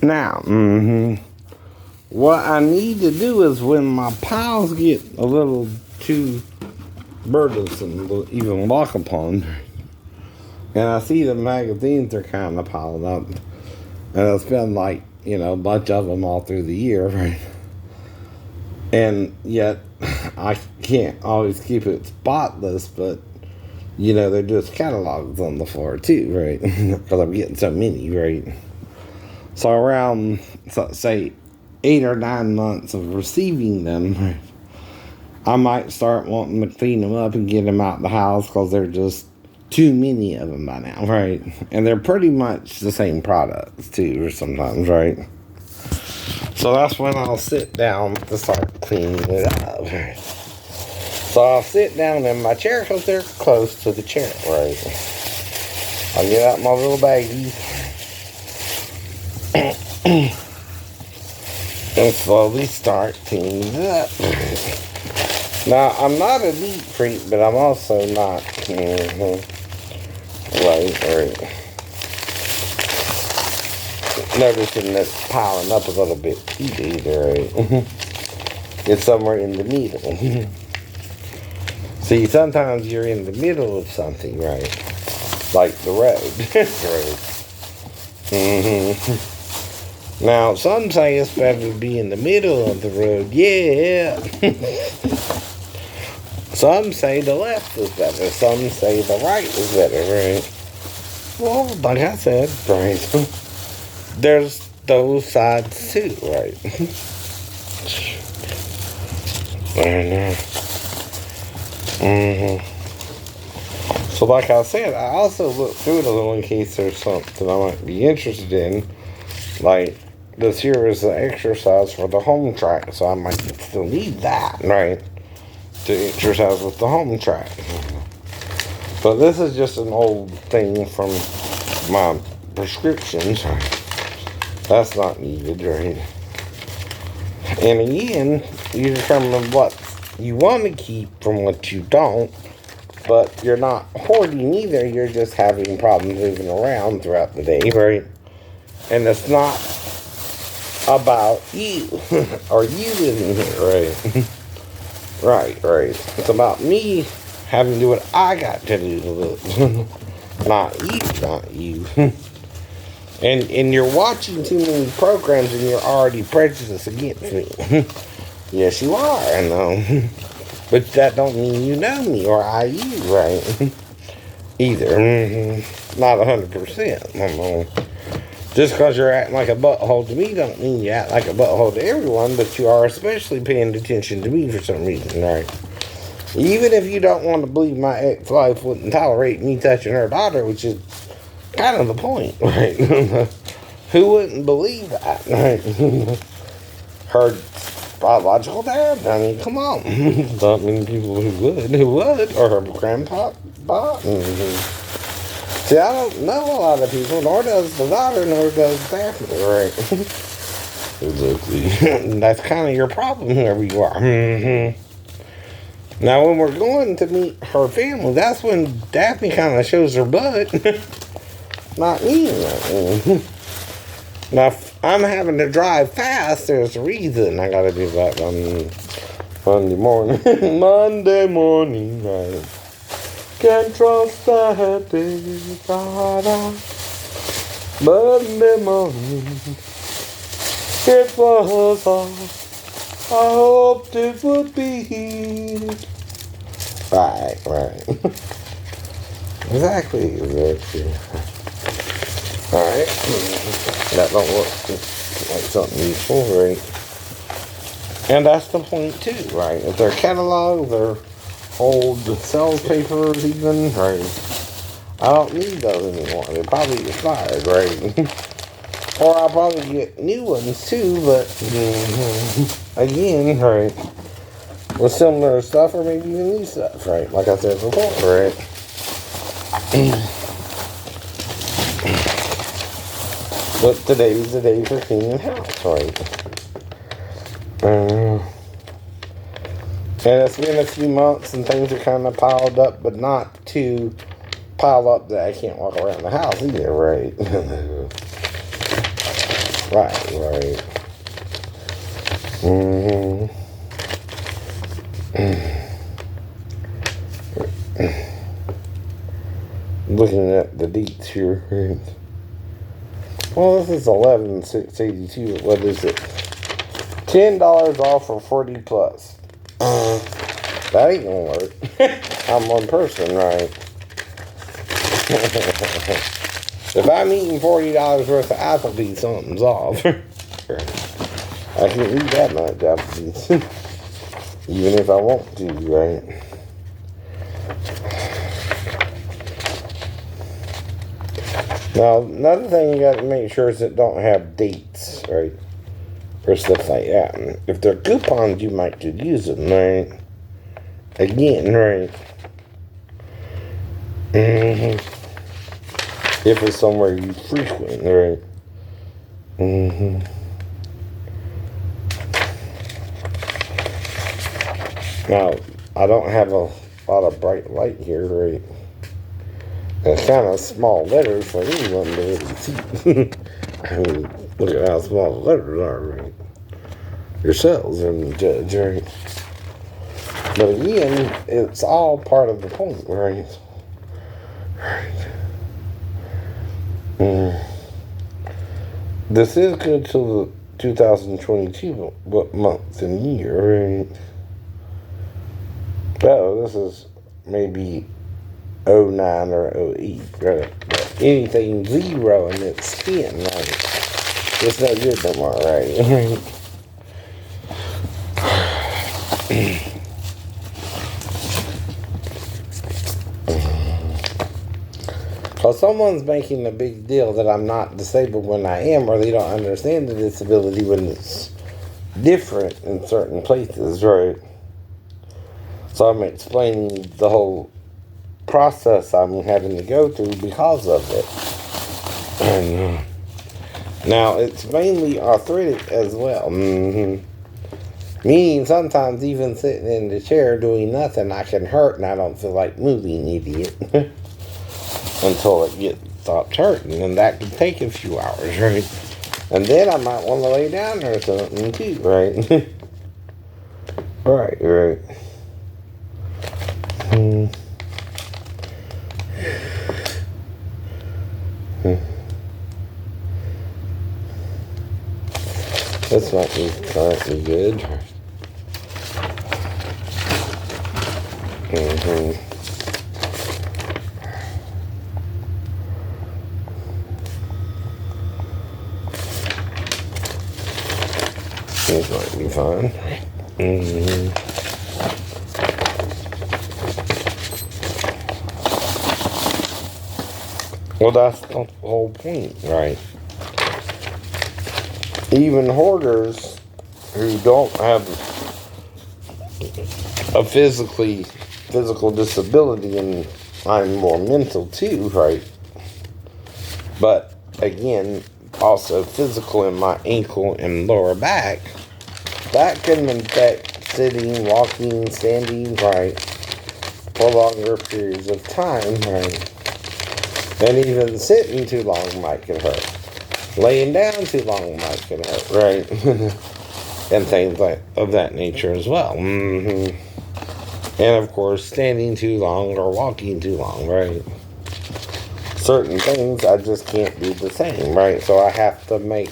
Now, what I need to do is when my piles get a little too burdensome to even walk upon, and I see the magazines are kind of piled up, and it's been like, a bunch of them all through the year, right? And yet, I can't always keep it spotless, but, they're just catalogs on the floor too, right? Because I'm getting so many, right? So around, say, 8 or 9 months of receiving them, I might start wanting to clean them up and get them out the house because they're just too many of them by now, right? And they're pretty much the same products too, or sometimes, right? So that's when I'll sit down to start cleaning it up, right? So I'll sit down in my chair because they're close to the chair, right? I'll get out my little baggie and slowly start cleaning it up. Now, I'm not a neat freak, but I'm also not, right. Noticing that it's piling up a little bit either, right? It's somewhere in the middle. See, sometimes you're in the middle of something, right? Like the road, right? Now, some say it's better to be in the middle of the road. Yeah. Some say the left is better. Some say the right is better, right? Well, like I said, right? There's those sides too, right? So like I said, I also look through it a little in case there's something I might be interested in. Like, this here is the exercise for the home track, so I might still need that, right? To exercise with the home track. But this is just an old thing from my prescriptions. That's not needed, right? And again, you determine what you want to keep from what you don't, but you're not hoarding either. You're just having problems moving around throughout the day, right? And it's not about you or you living here, right? Right. It's about me having to do what I got to do to live. Not you. And you're watching too many programs and you're already prejudiced against me. Yes, you are, I know. But that don't mean you know me or I you, right? Either. Not 100%. I know. Just because you're acting like a butthole to me don't mean you act like a butthole to everyone, but you are especially paying attention to me for some reason, right? Even if you don't want to believe my ex-wife wouldn't tolerate me touching her daughter, which is kind of the point, right? Who wouldn't believe that, right? Her biological dad? I mean, come on. Not many people who would, or her grandpa. See, I don't know a lot of people, nor does the daughter, nor does Daphne, right? Exactly. That's kind of your problem, whoever you are. Now, when we're going to meet her family, that's when Daphne kind of shows her butt. Not me. Now, if I'm having to drive fast, there's a reason I gotta do that on Monday morning. Monday morning, right? Can't trust the happy da. Monday morning, it was all I hoped it would be. Right. Exactly. Alright. That don't look like something useful, right? And that's the point too, right? If they're catalogs, they're old sales papers even, right? I don't need those anymore. They're probably expired, right? Or I'll probably get new ones too, but again, right? With similar stuff or maybe even new stuff, right? Like I said before, right? But today's the day for cleaning the house, right? And it's been a few months and things are kind of piled up, but not too piled up that I can't walk around the house either, right? Right, right. Mm-hmm. Looking at the dates here. Well, this is 11/6/82. What is it? $10 off for 40 plus. That ain't gonna work. I'm one person, right? If I'm eating $40 worth of Applebee's, something's off. I can't eat that much Applebee's. Even if I want to, right? Now, another thing you got to make sure is it don't have dates, right? Or stuff like that. And if they're coupons, you might could use them, right? Again, right? Mm-hmm. If it's somewhere you frequent, right? Mm-hmm. Now, I don't have a lot of bright light here, right? It's kind of small letters for anyone to really see. I mean, look at how small the letters are, right? Yourselves and the judge, right? But again, it's all part of the point, right? Right. This is good till the 2022 month and year, right? Oh, this is maybe 09 or 08, right? But anything zero in its skin, right? It's not good no more, right? Because someone's making a big deal that I'm not disabled when I am, or they don't understand the disability when it's different in certain places, right? So I'm explaining the whole process I'm having to go through because of it. And now, it's mainly arthritic as well. Mm-hmm. Meaning sometimes even sitting in the chair doing nothing, I can hurt and I don't feel like moving, idiot. Until it stops hurting, and that can take a few hours, right? And then I might want to lay down or something too, right? Right. This might be currently good. This might be fine. Well, that's not the whole point, right? Even hoarders who don't have a physical disability, and I'm more mental too, right? But again, also physical in my ankle and lower back, that can affect sitting, walking, standing, right, for longer periods of time, right? And even sitting too long might can hurt. Laying down too long might can hurt, right? And things like of that nature as well. And of course, standing too long or walking too long, right? Certain things I just can't do the same, right? So I have to make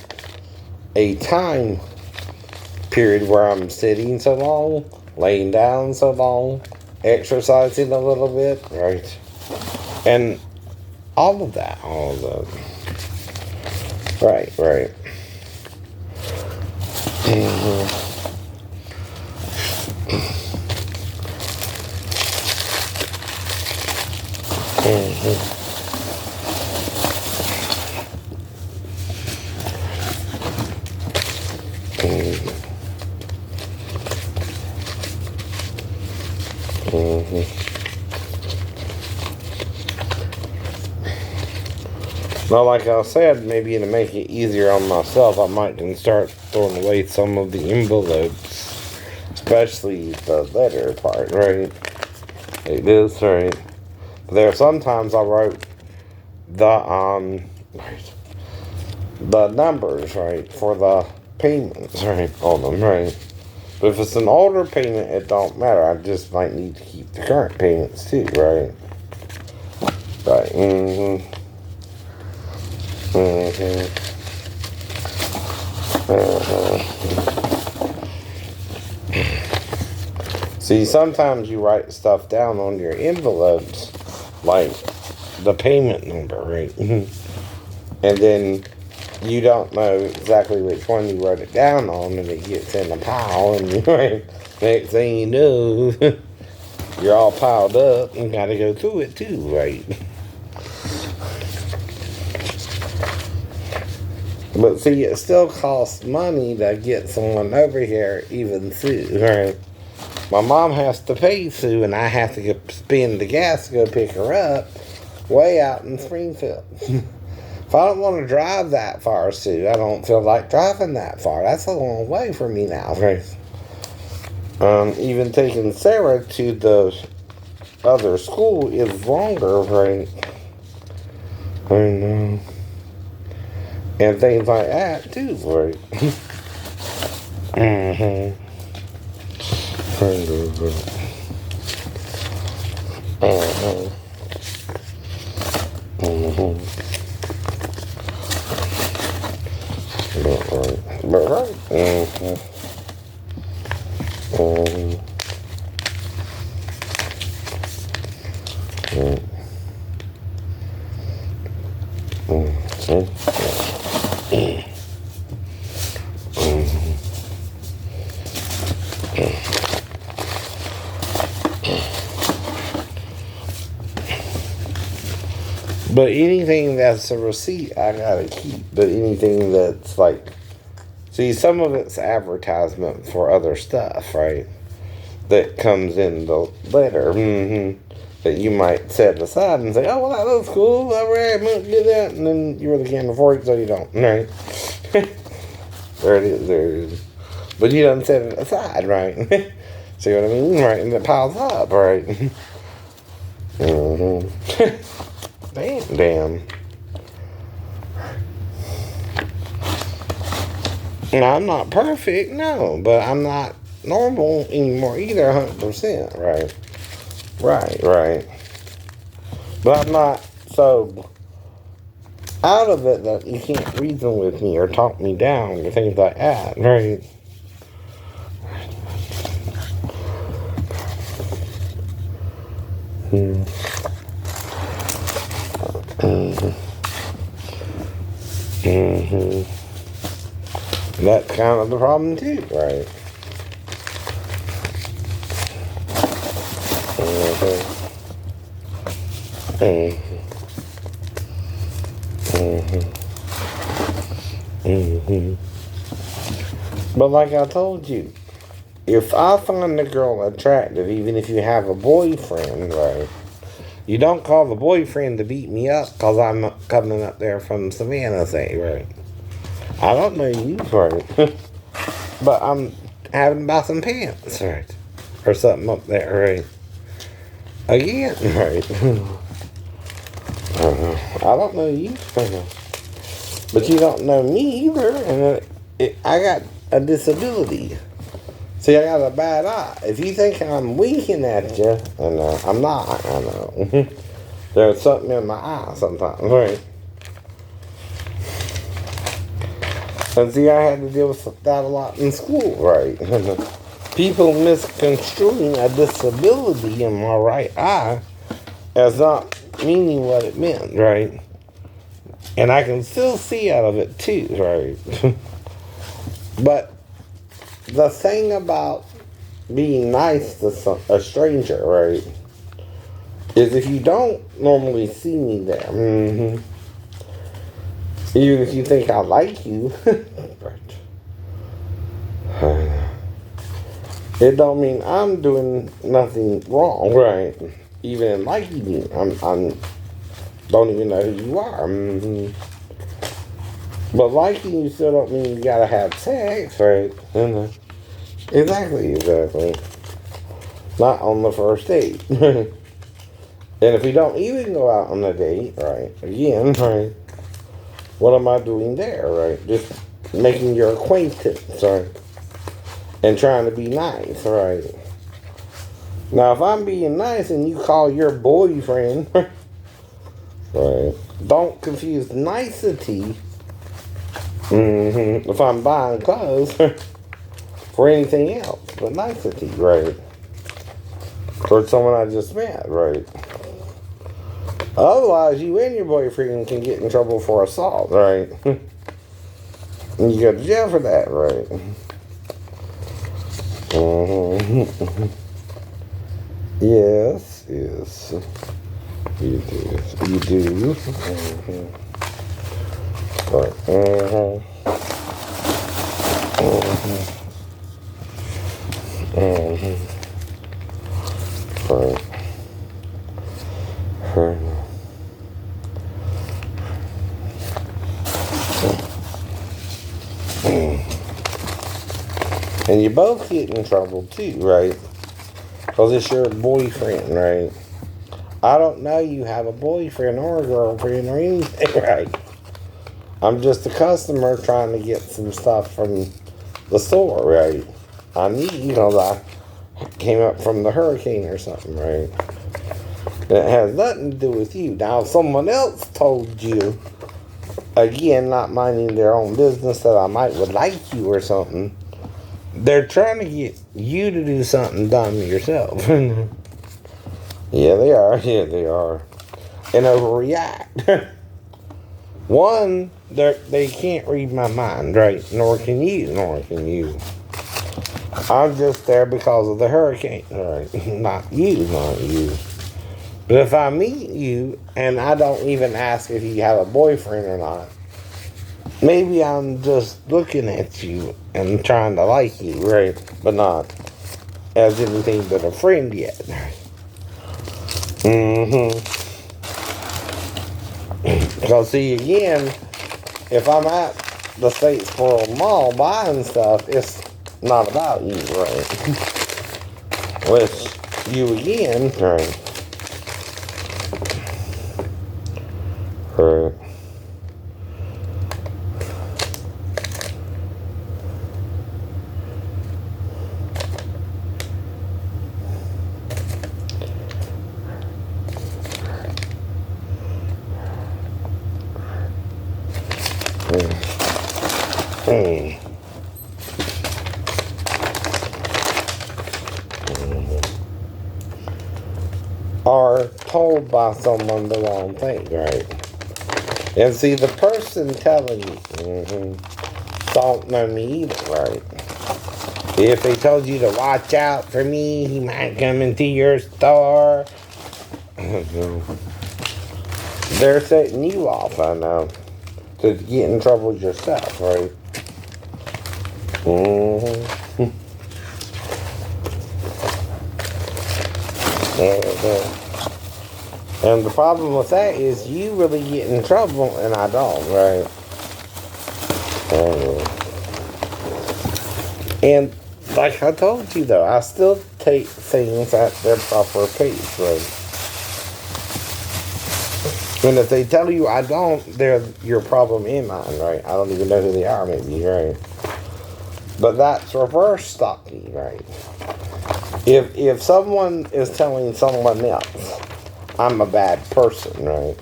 a time period where I'm sitting so long, laying down so long, exercising a little bit, right? And all of that. Right. Well, like I said, maybe to make it easier on myself, I might can start throwing away some of the envelopes, especially the letter part, right? It is, right? There, sometimes I wrote the, the numbers, right, for the payments, right, on them, right. But if it's an older payment, it don't matter. I just might need to keep the current payments too, right? Right. Mm-hmm. Mm-hmm. See, sometimes you write stuff down on your envelopes, like the payment number, right? And then you don't know exactly which one you wrote it down on, and it gets in a pile, and next thing you know, you're all piled up and got to go through it too, right? But see, it still costs money to get someone over here, even Sue, right? My mom has to pay Sue, and I have to spend the gas to go pick her up way out in Springfield. If I don't want to drive that far, Sue, I don't feel like driving that far. That's a long way for me now, right? Even taking Sarah to the other school is longer, right? And things like that, too, right? Mm-hmm. But right. Mm-hmm. But anything that's a receipt, I gotta keep. But anything that's like, see, some of it's advertisement for other stuff, right? That comes in the letter, that you might set aside and say, oh, well, that looks cool, all right, I'm gonna do that. And then you really can't afford it, so you don't, right? There it is. But you don't set it aside, right? See what I mean? Right, and it piles up, right? Damn. Now, I'm not perfect, no, but I'm not normal anymore either, 100%, right? Right. But I'm not so out of it that you can't reason with me or talk me down or things like that, right? That's kind of the problem too, right? But like I told you, if I find a girl attractive, even if you have a boyfriend, right, you don't call the boyfriend to beat me up because I'm coming up there from Savannah, say, right? I don't know you, right? But I'm having to buy some pants, right? Or something up there, right? Again, right? I don't know you, but you don't know me either, and I got a disability. See, I got a bad eye. If you think I'm winking at you, and I'm not, I know. There's something in my eye sometimes, right? And see, I had to deal with that a lot in school, right? People misconstruing a disability in my right eye as not meaning what it meant, right? And I can still see out of it too, right? But the thing about being nice to a stranger, right, is if you don't normally see me there, even if you think I like you, right, it don't mean I'm doing nothing wrong, right? Even in liking you, I'm don't even know who you are. But liking you still don't mean you gotta have sex, right? Exactly. Not on the first date. And if we don't even go out on a date, right, again, right, What am I doing there, right? Just making your acquaintance, right? And trying to be nice, right? Now, if I'm being nice and you call your boyfriend, right? Don't confuse nicety. If I'm buying clothes for anything else but nicety, right? Towards someone I just met, right? Otherwise, you and your boyfriend can get in trouble for assault, right? And you go to jail for that, right? Yes, yes. You do. You do. Right. Right. And you both get in trouble too, right? Because it's your boyfriend, right? I don't know you have a boyfriend or a girlfriend or anything, right? I'm just a customer trying to get some stuff from the store, right? I need, I came up from the hurricane or something, right? And it has nothing to do with you. Now, if someone else told you, again, not minding their own business, that I would like you or something, they're trying to get you to do something dumb yourself. Yeah, they are. Yeah, they are. And overreact. One, they can't read my mind, right? Nor can you. I'm just there because of the hurricane, right? Not you. But if I meet you and I don't even ask if you have a boyfriend or not, maybe I'm just looking at you and trying to like you, right? But not as anything but a friend yet. Because see, again, if I'm at the Statesboro Mall buying stuff, it's not about you, right? Which you again, right? Right. Are told by someone the wrong thing, right? And see, the person telling you don't know me either, right? If they told you to watch out for me, he might come into your store. They're setting you off, I know, to get in trouble yourself, right? And the problem with that is you really get in trouble and I don't, right? And like I told you though, I still take things at their proper pace, right? And if they tell you I don't, they're your problem in mine, right? I don't even know who they are, maybe, right? But that's reverse stalking, right? If someone is telling someone else I'm a bad person, right?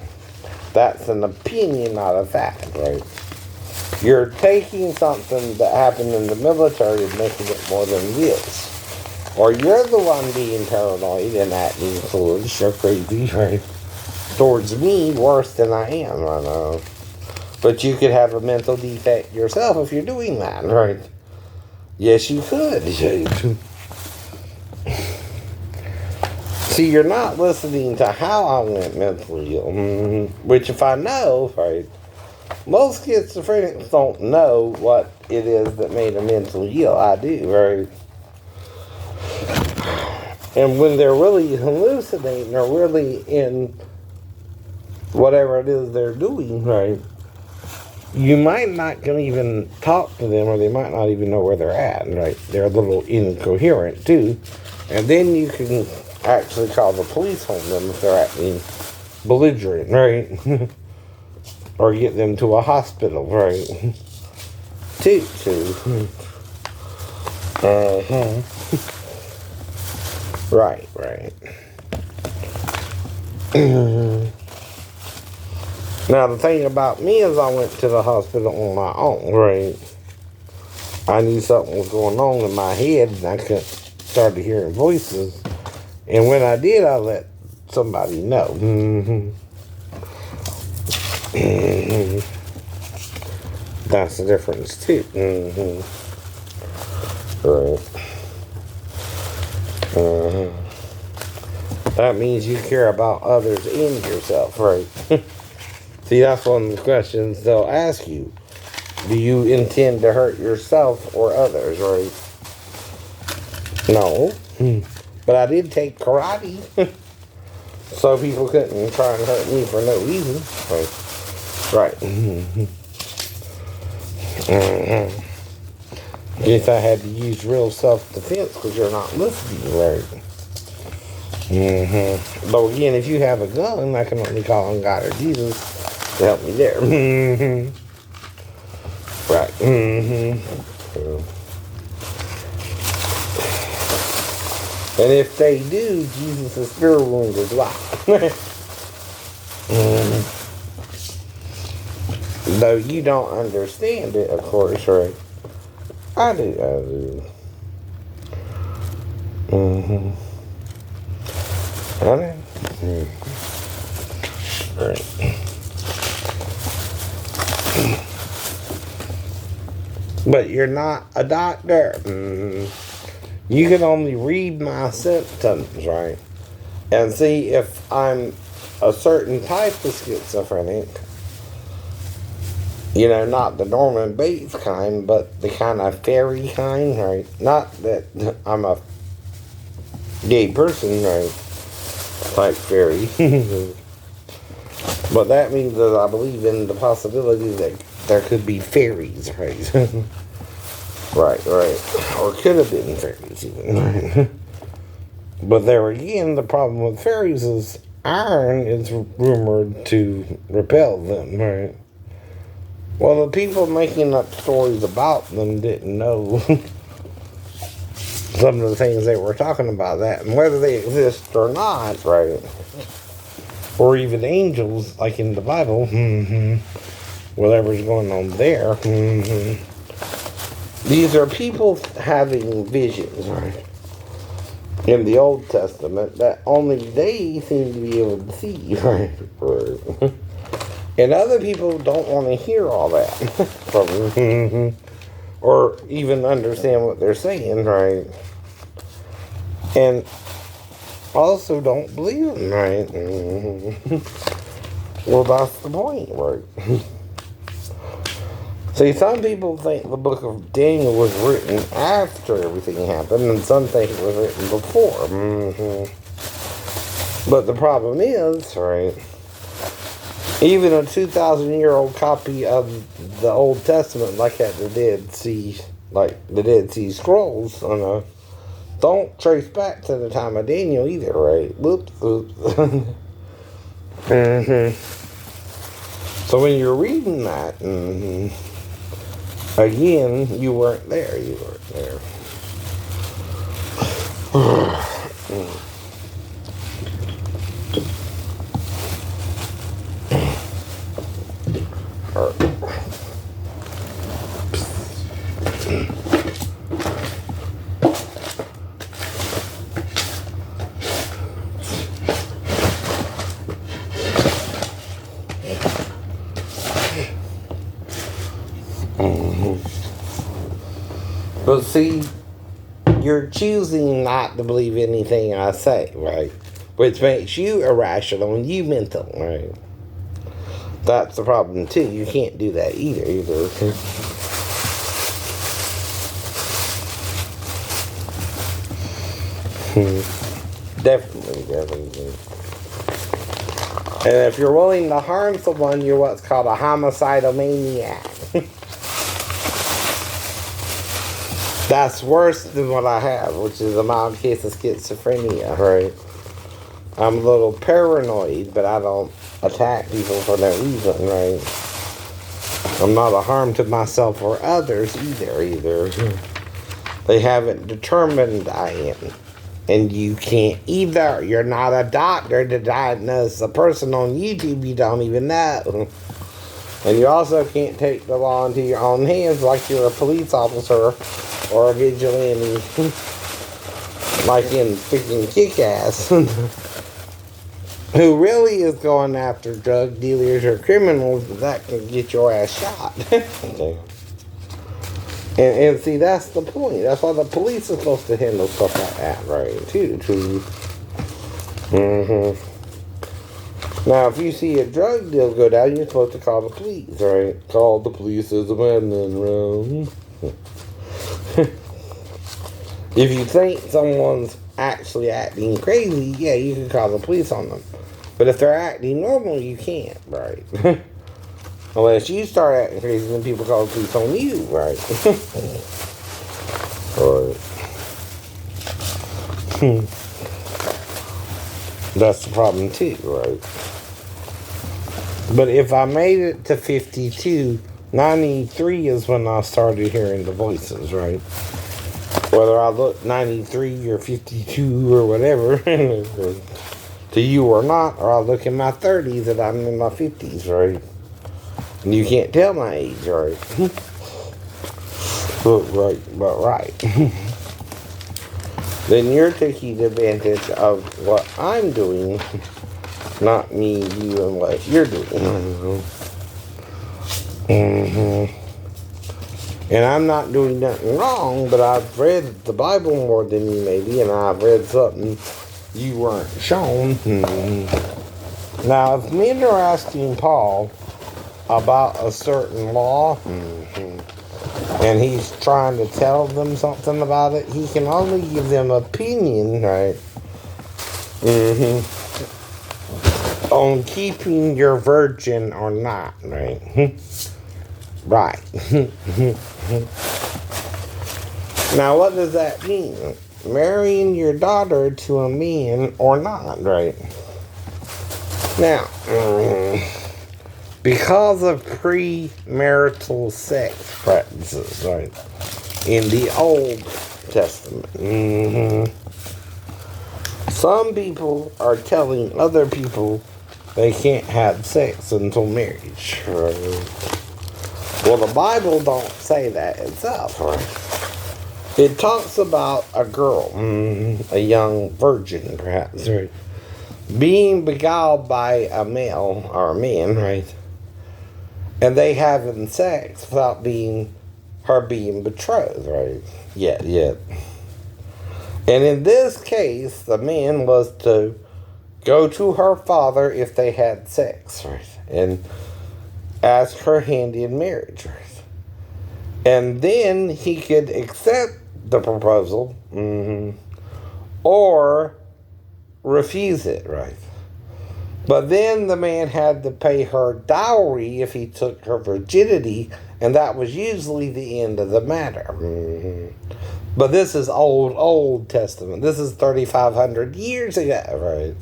That's an opinion, not a fact, right? You're taking something that happened in the military and making it more than it is. Or you're the one being paranoid and acting foolish or crazy, right? Towards me worse than I am, I know. But you could have a mental defect yourself if you're doing that, right? Yes, you could. See, you're not listening to how I went mentally ill, which if I know, right, most schizophrenics don't know what it is that made them mentally ill. I do, right? And when they're really hallucinating or really in whatever it is they're doing, right, you might not can even talk to them, or they might not even know where they're at, right? They're a little incoherent too. And then you can actually call the police on them if they're acting belligerent, right? or get them to a hospital, right? Too. Uh-huh. Right. Now, the thing about me is I went to the hospital on my own, right? I knew something was going on in my head, and I started hearing voices. And when I did, I let somebody know. That's the difference, too. Right. That means you care about others and yourself, right? See, that's one of the questions they'll ask you. Do you intend to hurt yourself or others, right? No. But I did take karate. So people couldn't try and hurt me for no reason. Right. Guess I had to use real self-defense because you're not listening, right? But again, if you have a gun, I can only call on God or Jesus to help me there. Right. And if they do, Jesus' spirit wound is locked. Though you don't understand it, of course, right? I do. I know. Right. But you're not a doctor. You can only read my symptoms, right? And see if I'm a certain type of schizophrenic. You know, not the Norman Bates kind, but the kind of fairy kind, right? Not that I'm a gay person, right? Like fairy. But that means that I believe in the possibility that there could be fairies, right? Right. Or could have been fairies even, right? But there again, the problem with fairies is iron is rumored to repel them, right? Well, the people making up stories about them didn't know some of the things they were talking about that, and whether they exist or not, right? Or even angels, like in the Bible, whatever's going on there. These are people having visions, right? In the Old Testament that only they seem to be able to see, right? And other people don't want to hear all that from or even understand what they're saying, right? And also don't believe them, right? Well, that's the point, right? See, some people think the book of Daniel was written after everything happened, and some think it was written before. But the problem is, right, even a 2,000-year-old copy of the Old Testament, like at the Dead Sea Scrolls, don't trace back to the time of Daniel either, right? Whoops. So when you're reading that, again, you weren't there. But see, you're choosing not to believe anything I say, right? Which makes you irrational and you mental, right? That's the problem too. You can't do that either. Definitely. And if you're willing to harm someone, you're what's called a homicidal maniac. That's worse than what I have, which is a mild case of schizophrenia, right? I'm a little paranoid, but I don't attack people for no reason, right? I'm not a harm to myself or others either. They haven't determined I am. And you can't either. You're not a doctor to diagnose a person on YouTube you don't even know. And you also can't take the law into your own hands like you're a police officer or a vigilante, like in freaking Kick-Ass, who really is going after drug dealers or criminals that can get your ass shot. Okay. And see, that's the point. That's why the police are supposed to handle stuff like that, right? Too. Now, if you see a drug deal go down, you're supposed to call the police, right? Call the police as a madman round. If you think someone's actually acting crazy, yeah, you can call the police on them. But if they're acting normal, you can't, right? Unless you start acting crazy, then people call the police on you, right? Right. That's the problem too, right? But if I made it to 52, 93 is when I started hearing the voices, right? Whether I look 93 or 52 or whatever to you or not, or I look in my 30s and I'm in my 50s, right? And you can't tell my age, right? but right. Then you're taking advantage of what I'm doing, not me, you, and what you're doing. And I'm not doing nothing wrong, but I've read the Bible more than you maybe, and I've read something you weren't shown. Now, if men are asking Paul about a certain law, and he's trying to tell them something about it, he can only give them opinion, right? On keeping your virgin or not, right? Right. Now, what does that mean? Marrying your daughter to a man or not, right? Now, because of premarital sex practices, right, in the Old Testament, some people are telling other people they can't have sex until marriage, right? Well, the Bible don't say that itself, right? It talks about a girl, a young virgin, perhaps, right, being beguiled by a male or a man, right, and they having sex without her being betrothed, right? Yet. And in this case, the man was to go to her father if they had sex, right, and ask her hand in marriage, right? And then he could accept the proposal, or refuse it, right? But then the man had to pay her dowry if he took her virginity, and that was usually the end of the matter. But this is Old Testament. This is 3,500 years ago, right?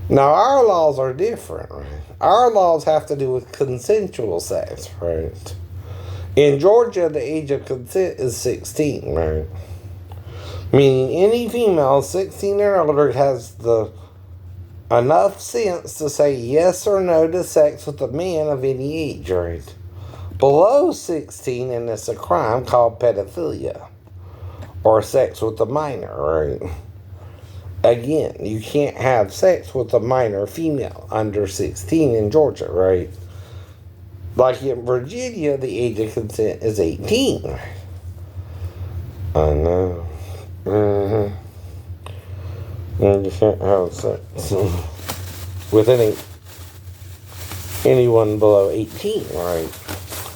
Now, our laws are different, right? Our laws have to do with consensual sex, right? In Georgia, the age of consent is 16, right? Meaning any female 16 or older has enough sense to say yes or no to sex with a man of any age, right? Below 16, and it's a crime called pedophilia, or sex with a minor, right? Again, you can't have sex with a minor female under 16 in Georgia, right? Like in Virginia, the age of consent is 18. I know. And you can't have sex with anyone below 18, right?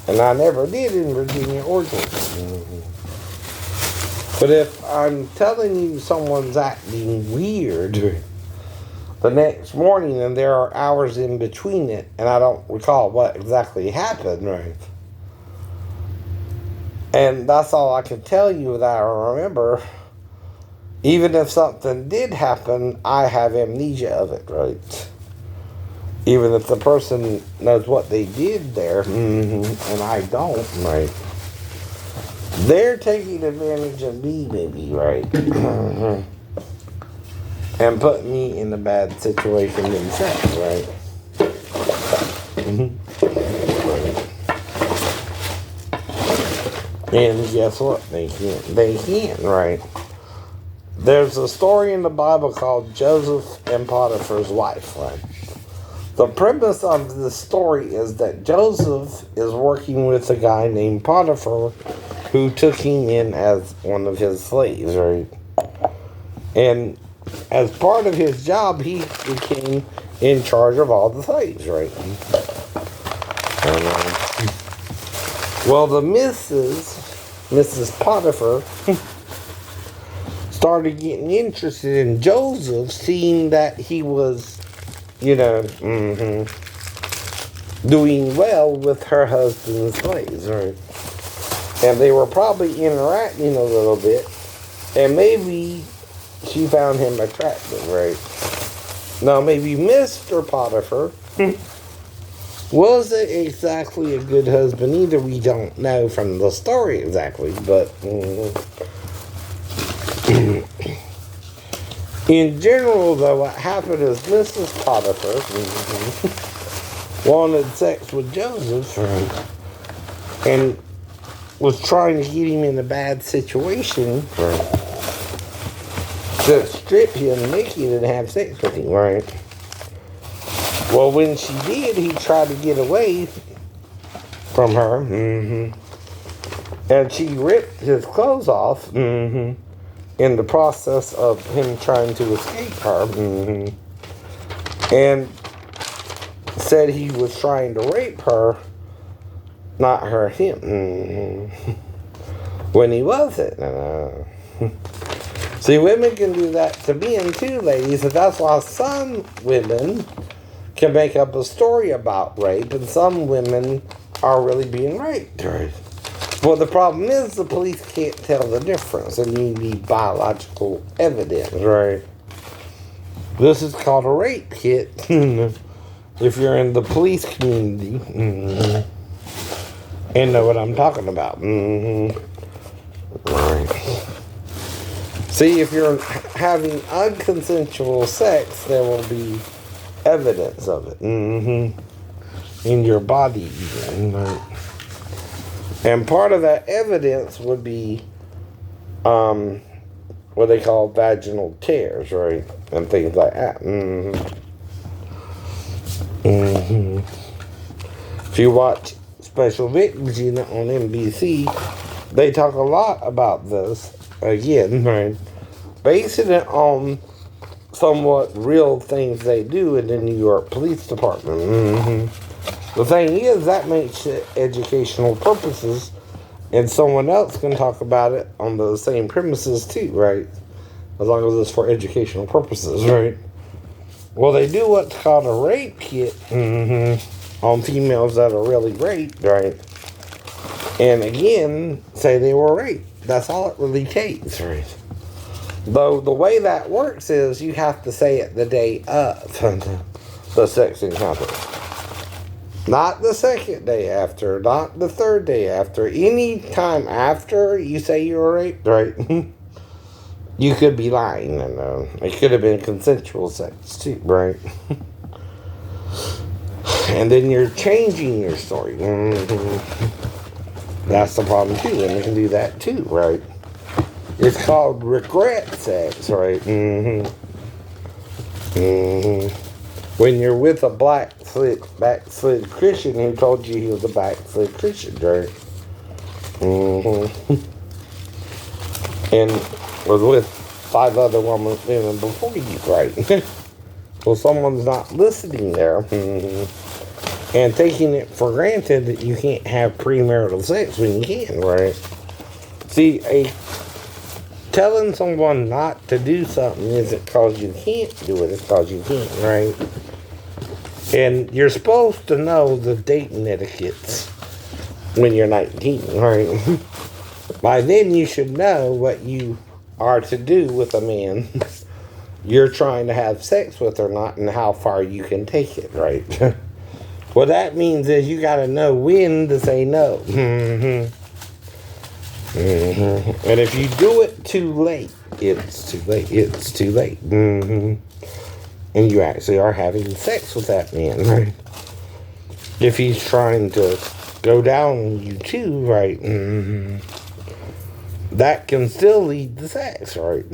And I never did in Virginia or Georgia. But if I'm telling you someone's acting weird the next morning and there are hours in between it and I don't recall what exactly happened, right? And that's all I can tell you that I remember. Even if something did happen, I have amnesia of it, right? Even if the person knows what they did there, and I don't, right? They're taking advantage of me, maybe, right? And putting me in a bad situation themselves, right? And guess what? They can't. They can't, right? There's a story in the Bible called Joseph and Potiphar's wife, right? The premise of the story is that Joseph is working with a guy named Potiphar who took him in as one of his slaves, right? And as part of his job, he became in charge of all the slaves, right? Well, the Mrs. Potiphar, started getting interested in Joseph, seeing that he was, doing well with her husband's slaves, right? And they were probably interacting a little bit, and maybe she found him attractive, right? Now, maybe Mr. Potiphar wasn't exactly a good husband either. We don't know from the story exactly, but in general, though, what happened is Mrs. Potiphar wanted sex with Joseph and was trying to get him in a bad situation to strip him naked and have sex with him, right? Well, when she did, he tried to get away from her, and she ripped his clothes off in the process of him trying to escape her, and said he was trying to rape her, not her, him, when he wasn't. See, women can do that to men too, ladies, and that's why some women can make up a story about rape, and some women are really being raped, right? Well, the problem is the police can't tell the difference, and you need biological evidence, right? This is called a rape kit. If you're in the police community, and know what I'm talking about. Right. See, if you're having unconsensual sex, there will be evidence of it in your body, right? And part of that evidence would be what they call vaginal tears, right? And things like that. If you watch Special Victims Unit on NBC, they talk a lot about this, again, right? Basing it on somewhat real things they do in the New York Police Department. The thing is, that makes it educational purposes, and someone else can talk about it on the same premises too, right? As long as it's for educational purposes, right? Well, they do what's called a rape kit on females that are really raped, right? And again, say they were raped. That's all it really takes, right? Though the way that works is you have to say it the day of the sex encounter. Not the second day after, not the third day after. Any time after you say you were raped, right? You could be lying, and it could have been consensual sex too, right? And then you're changing your story. That's the problem too, and they can do that too, right? It's called regret sex, right? When you're with a backslid Christian who told you he was a backslid Christian, right? And was with 5 other women before you, right? Well, someone's not listening there and taking it for granted that you can't have premarital sex when you can, right? See, telling someone not to do something isn't because you can't do it, it's because you can't, right? And you're supposed to know the dating etiquettes when you're 19, right? By then you should know what you are to do with a man you're trying to have sex with or not and how far you can take it, right? What that means is you got to know when to say no. And if you do it too late, it's too late. It's too late. And you actually are having sex with that man, right? If he's trying to go down on you too, right? That can still lead to sex, right?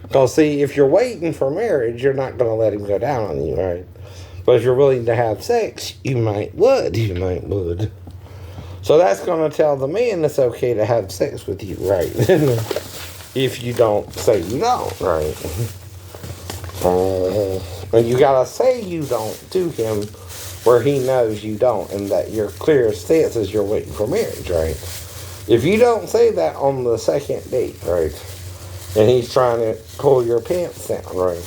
Because, see, if you're waiting for marriage, you're not going to let him go down on you, right? But if you're willing to have sex, you might would. So that's going to tell the man it's okay to have sex with you, right? If you don't say you don't, right? And you got to say you don't to him where he knows you don't, and that your clear stance is you're waiting for marriage, right? If you don't say that on the second date, right, and he's trying to pull your pants down, right,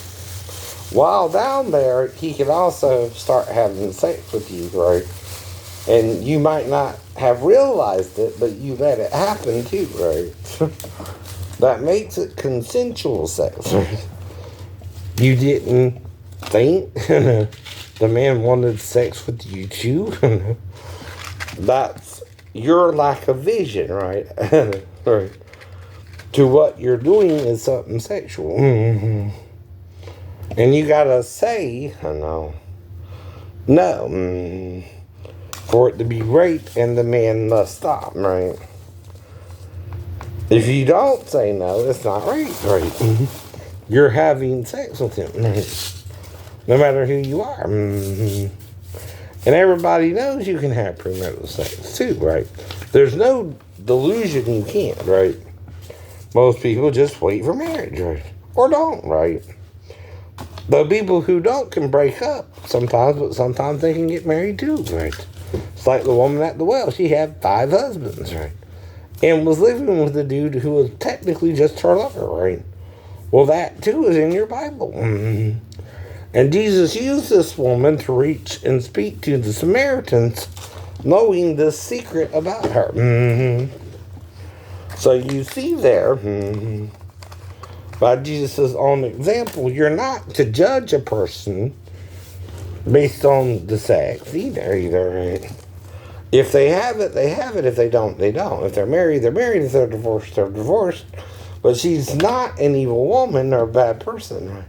while down there, he can also start having sex with you, right? And you might not have realized it, but you let it happen too, right? That makes it consensual sex, right? You didn't think the man wanted sex with you too? That's your lack of vision, right? Right. To what you're doing is something sexual. And you gotta say, no, for it to be rape, and the man must stop, right? If you don't say no, it's not rape, right? You're having sex with him, right? No matter who you are. And everybody knows you can have premarital sex too, right? There's no delusion you can't, right? Most people just wait for marriage, right? Or don't, right? The people who don't can break up sometimes, but sometimes they can get married too, right? It's like the woman at the well. She had 5 husbands, right? And was living with a dude who was technically just her lover, right? Well, that too is in your Bible. And Jesus used this woman to reach and speak to the Samaritans, knowing this secret about her. So you see there, by Jesus' own example, you're not to judge a person based on the sex either, right? If they have it, they have it. If they don't, they don't. If they're married, they're married. If they're divorced, they're divorced. But she's not an evil woman or a bad person, right?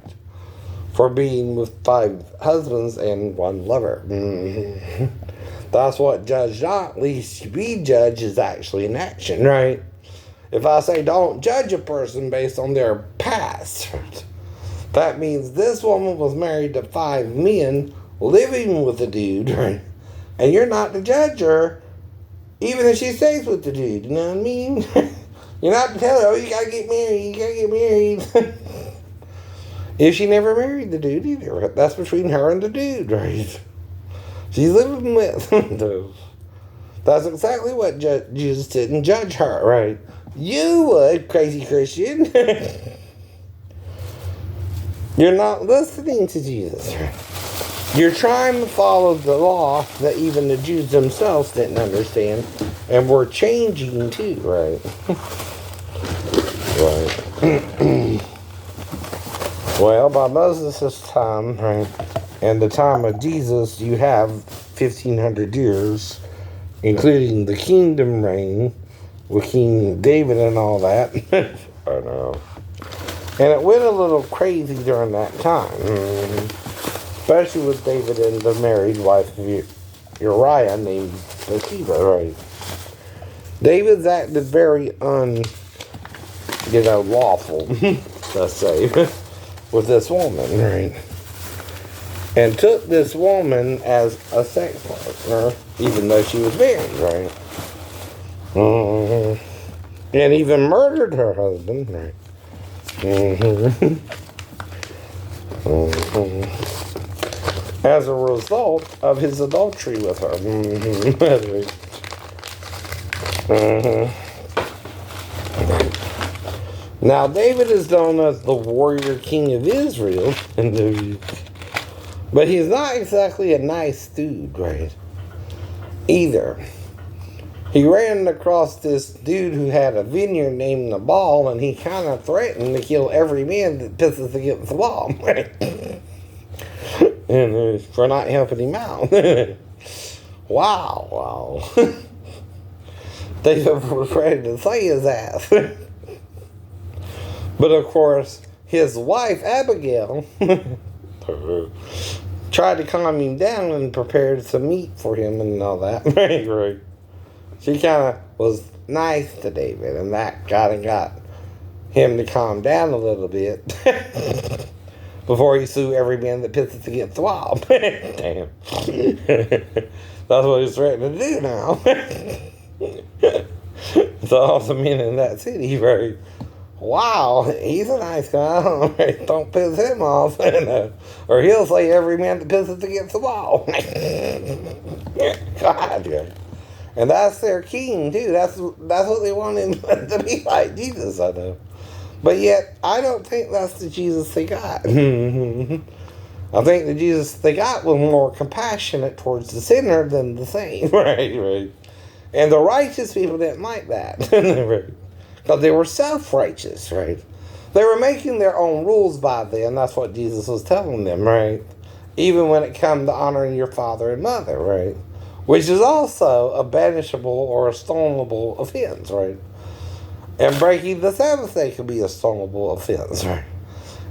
For being with 5 husbands and 1 lover. That's what judge not, least be judged is actually an action, right? If I say don't judge a person based on their past, that means this woman was married to 5 men living with the dude, right? And you're not to judge her, even if she stays with the dude, you know what I mean? You're not to tell her, oh, you gotta get married, If she never married the dude either, that's between her and the dude, right? She's living with him. That's exactly what Jesus didn't judge her, right? You would, crazy Christian. You're not listening to Jesus, right? You're trying to follow the law that even the Jews themselves didn't understand, and were changing too, right? Right. Well, by Moses' time, right, and the time of Jesus, you have 1,500 years, including the kingdom reign with King David and all that. I know. And it went a little crazy during that time, especially with David and the married wife of Uriah named Bathsheba, right? David's acted very lawful, let's say, with this woman, right? And took this woman as a sex partner, even though she was married, right? And even murdered her husband, right? As a result of his adultery with her. Now, David is known as the warrior king of Israel, but he's not exactly a nice dude, right? Either. he ran across this dude who had a vineyard named Nabal, and he kind of threatened to kill every man that pisses against the law. And for not helping him out. Wow. David was ready to slay his ass. But of course, his wife, Abigail, tried to calm him down and prepared some meat for him and all that. Right. She kind of was nice to David, and that kind of got him to calm down a little bit before he sued every man that pisses against the wall. Damn. That's what he's threatening to do now. So all the men in that city, right? Wow, he's a nice guy. Don't piss him off. Or he'll say every man that pisses against the wall. God, yeah. And that's their king, too. That's what they want him to be like Jesus, I know. But yet, I don't think that's the Jesus they got. I think the Jesus they got was more compassionate towards the sinner than the saint. Right. And the righteous people didn't like that. Because they were self-righteous, right? They were making their own rules by then. That's what Jesus was telling them, right? Even when it comes to honoring your father and mother, right? Which is also a banishable or a stonable offense, right? And breaking the Sabbath day could be a stonable offense, right?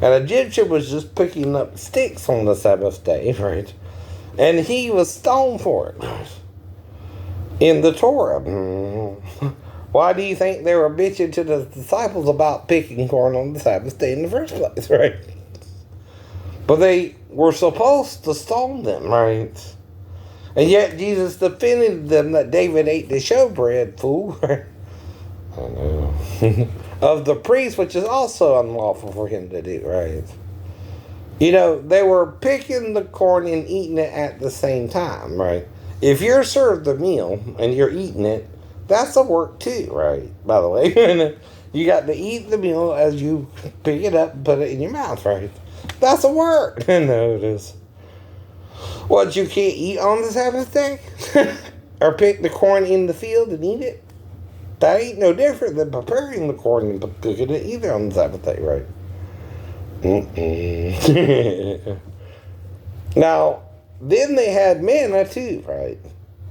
An Egyptian was just picking up sticks on the Sabbath day, right? And he was stoned for it, right? In the Torah. Why do you think they were bitching to the disciples about picking corn on the Sabbath day in the first place, right? But they were supposed to stone them, right? And yet Jesus defended them that David ate the showbread, fool. I know. Of the priest, which is also unlawful for him to do, right? You know, they were picking the corn and eating it at the same time, right? If you're served the meal and you're eating it, that's a work too, right? By the way, you got to eat the meal as you pick it up and put it in your mouth, right? That's a work. No, it is. What, you can't eat on the Sabbath day? Or pick the corn in the field and eat it? That ain't no different than preparing the corn and cooking it either on the Sabbath day, right? Now, then they had manna too, right?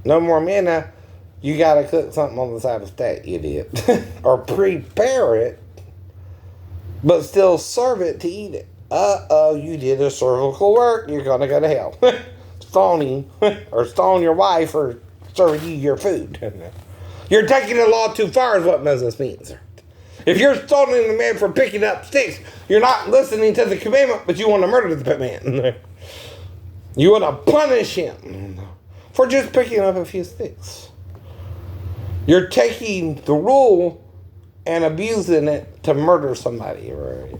No more manna. You got to cook something on the Sabbath day, idiot. Or prepare it, but still serve it to eat it. You did a cervical work. You're going to go to hell. Stoning, or stone your wife for serving you your food. You're taking the law too far is what Moses means. If you're stoning the man for picking up sticks, you're not listening to the commandment, but you want to murder the man. You want to punish him for just picking up a few sticks. You're taking the rule and abusing it to murder somebody, right?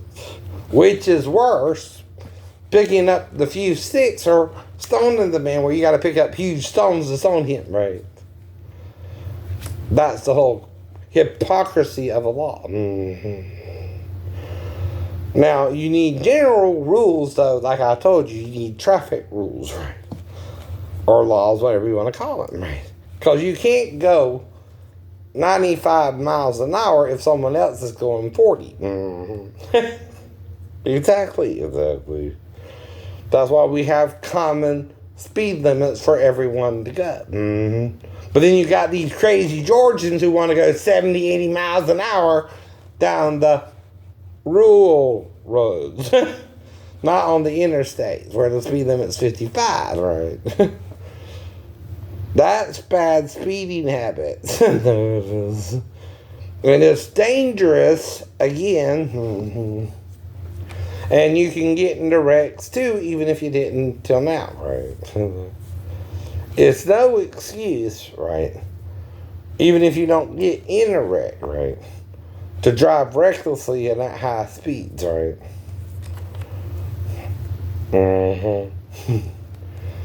Which is worse, picking up the few sticks or stoning the man where you got to pick up huge stones to stone him, right? That's the whole hypocrisy of a law. Now, you need general rules, though. Like I told you, you need traffic rules, right? Or laws, whatever you want to call them, right? Because you can't go 95 miles an hour if someone else is going 40. Exactly. That's why we have common speed limits for everyone to go. But then you got these crazy Georgians who want to go 70, 80 miles an hour down the rural roads. Not on the interstates where the speed limit's 55, right? That's bad speeding habits. And it's dangerous, again. And you can get into wrecks too, even if you didn't till now, right? It's no excuse, right? Even if you don't get in a wreck, right? To drive recklessly and at high speeds, right?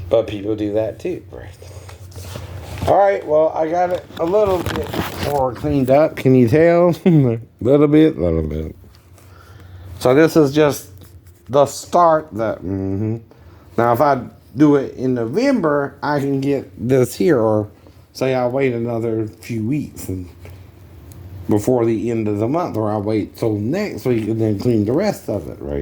But people do that too, right? Alright, well, I got it a little bit more cleaned up. Can you tell? Little bit. So this is just the start. Now, if I do it in November, I can get this here, or say I wait another few weeks and before the end of the month, or I wait till next week and then clean the rest of it, right?